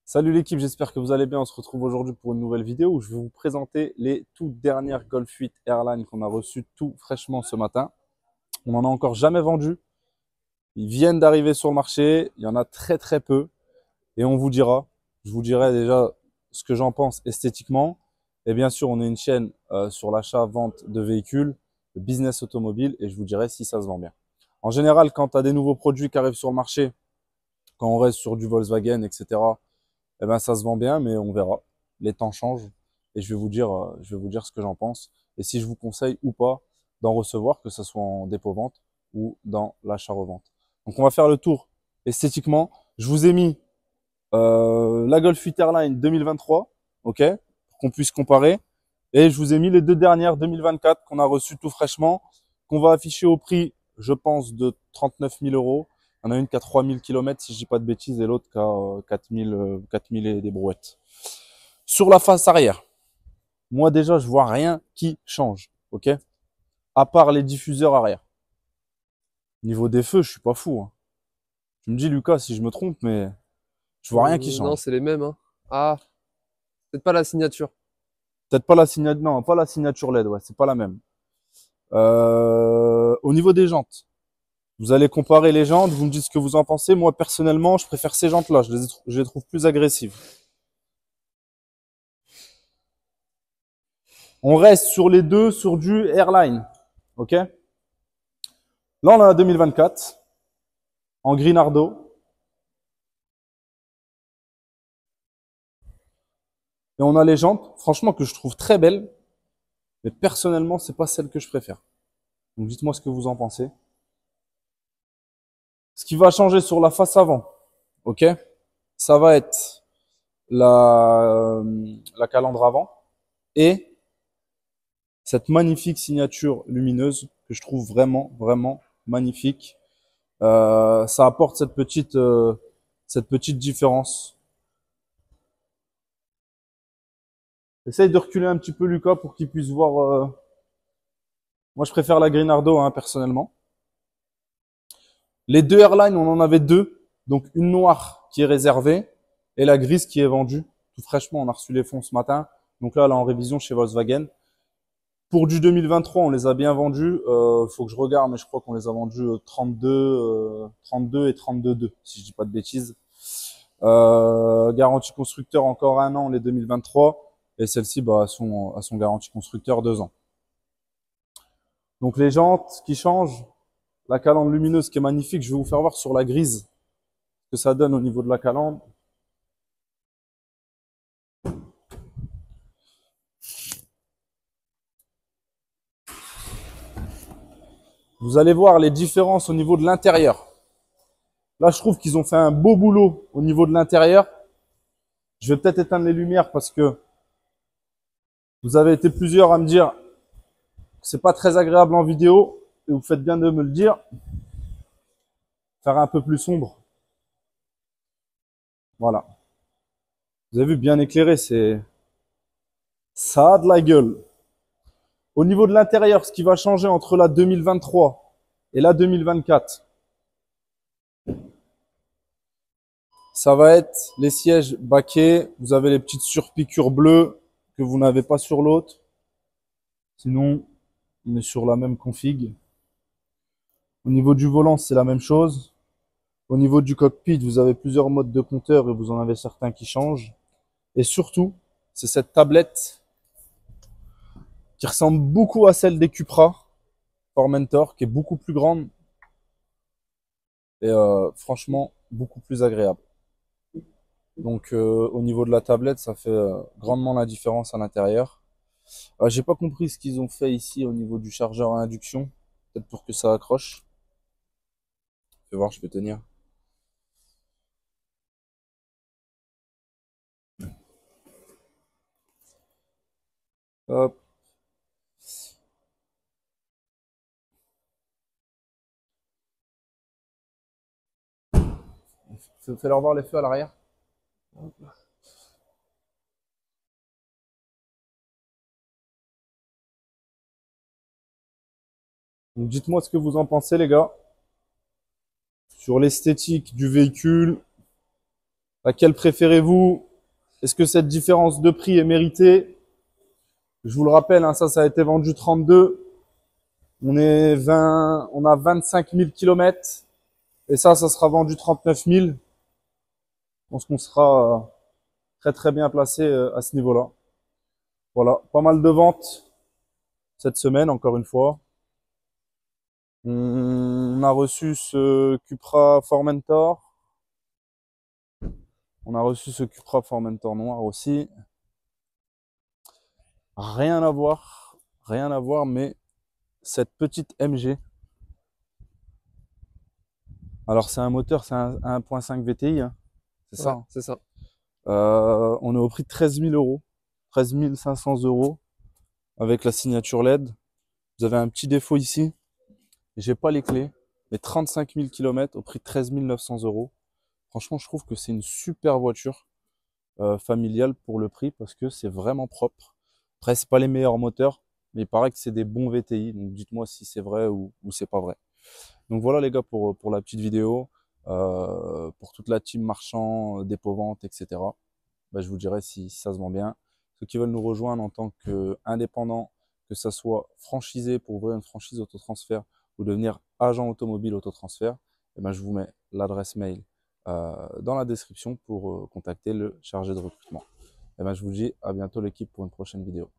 Salut l'équipe, j'espère que vous allez bien. On se retrouve aujourd'hui pour une nouvelle vidéo où je vais vous présenter les toutes dernières Golf 8 Airline qu'on a reçues tout fraîchement ce matin. On n'en a encore jamais vendu. Ils viennent d'arriver sur le marché. Il y en a très très peu. Et on vous dira, je vous dirai déjà ce que j'en pense esthétiquement. Et bien sûr, on est une chaîne sur l'achat-vente de véhicules, de business automobile. Et je vous dirai si ça se vend bien. En général, quand tu as des nouveaux produits qui arrivent sur le marché, quand on reste sur du Volkswagen, etc., eh ben, ça se vend bien, mais on verra. Les temps changent et je vais vous dire ce que j'en pense et si je vous conseille ou pas d'en recevoir, que ce soit en dépôt-vente ou dans l'achat-revente. Donc, on va faire le tour esthétiquement. Je vous ai mis la Golf 8 Airline 2023, ok, pour qu'on puisse comparer. Et je vous ai mis les deux dernières 2024 qu'on a reçues tout fraîchement, qu'on va afficher au prix, je pense, de 39 000 euros. Il y en a une qui a 3 000 km, si je dis pas de bêtises, et l'autre qui a 4 000 et des brouettes. Sur la face arrière, moi déjà, je vois rien qui change, ok? À part les diffuseurs arrière. Niveau des feux, je suis pas fou, hein. Tu me dis, Lucas, si je me trompe, mais je vois rien qui Non, change. c'est les mêmes, hein. Ah, peut-être pas la signature. Peut-être pas la signature, non, pas la signature LED, ouais, c'est pas la même. Au niveau des jantes, vous allez comparer les jantes, vous me dites ce que vous en pensez. Moi, personnellement, je préfère ces jantes-là. Je les trouve plus agressives. On reste sur les deux, sur du Airline. OK? Là, on a la 2024 en Grinardo. Et on a les jantes, franchement, que je trouve très belles. Mais personnellement, c'est pas celle que je préfère. Donc, dites-moi ce que vous en pensez. Ce qui va changer sur la face avant, OK? Ça va être la calandre avant et cette magnifique signature lumineuse que je trouve vraiment, vraiment magnifique. Ça apporte cette petite différence. Essaye de reculer un petit peu Lucas pour qu'il puisse voir. Moi, je préfère la Grinardo, hein, personnellement. Les deux Airlines, on en avait deux. Donc, une noire qui est réservée et la grise qui est vendue. Tout fraîchement, on a reçu les fonds ce matin. Donc là, elle est en révision chez Volkswagen. Pour du 2023, on les a bien vendus. Faut que je regarde, mais je crois qu'on les a vendus 32 et 32,2, si je dis pas de bêtises. Garantie constructeur encore un an, les 2023. Et celle-ci, bah, à son garantie constructeur 2 ans. Donc les jantes qui changent, la calandre lumineuse qui est magnifique, je vais vous faire voir sur la grise ce que ça donne au niveau de la calandre. Vous allez voir les différences au niveau de l'intérieur. Là, je trouve qu'ils ont fait un beau boulot au niveau de l'intérieur. Je vais peut-être éteindre les lumières parce que vous avez été plusieurs à me dire que c'est pas très agréable en vidéo et vous faites bien de me le dire. Faire un peu plus sombre. Voilà. Vous avez vu, bien éclairé, ça a de la gueule. Au niveau de l'intérieur, ce qui va changer entre la 2023 et la 2024, ça va être les sièges baquets. Vous avez les petites surpiqûres bleues que vous n'avez pas sur l'autre. Sinon, on est sur la même config. Au niveau du volant, c'est la même chose. Au niveau du cockpit, vous avez plusieurs modes de compteur et vous en avez certains qui changent. Et surtout, c'est cette tablette qui ressemble beaucoup à celle des Cupra Formentor, qui est beaucoup plus grande et franchement beaucoup plus agréable. Donc au niveau de la tablette, ça fait grandement la différence à l'intérieur. J'ai pas compris ce qu'ils ont fait ici au niveau du chargeur à induction. Peut-être pour que ça accroche. Je vais voir, je peux tenir. Hop. Fais leur voir les feux à l'arrière. Donc dites-moi ce que vous en pensez les gars. Sur l'esthétique du véhicule, Laquelle préférez-vous? Est-ce que cette différence de prix est méritée? Je vous le rappelle, hein, ça a été vendu 32. On a 25 000 kilomètres. Et ça sera vendu 39 000. Je pense qu'on sera très très bien placé à ce niveau-là. Voilà, pas mal de ventes cette semaine, encore une fois. On a reçu ce Cupra Formentor. On a reçu ce Cupra Formentor noir aussi. Rien à voir, mais cette petite MG. Alors c'est un moteur, c'est un 1.5 VTI, hein. C'est ça, Ouais, hein. c'est ça. On est au prix de 13 000 euros, 13 500 euros avec la signature LED. Vous avez un petit défaut ici. J'ai pas les clés, mais 35 000 km au prix de 13 900 euros. Franchement, je trouve que c'est une super voiture familiale pour le prix parce que c'est vraiment propre. Après, c'est pas les meilleurs moteurs, mais il paraît que c'est des bons VTI. Donc dites-moi si c'est vrai ou c'est pas vrai. Donc voilà les gars pour la petite vidéo. Pour toute la team marchand, dépôt-vente, etc. Bah, je vous dirai si ça se vend bien. Ceux qui veulent nous rejoindre en tant qu'indépendants, que ça soit franchisé pour ouvrir une franchise autotransfert ou devenir agent automobile autotransfert, eh ben, je vous mets l'adresse mail dans la description pour contacter le chargé de recrutement. Eh ben, je vous dis à bientôt l'équipe pour une prochaine vidéo.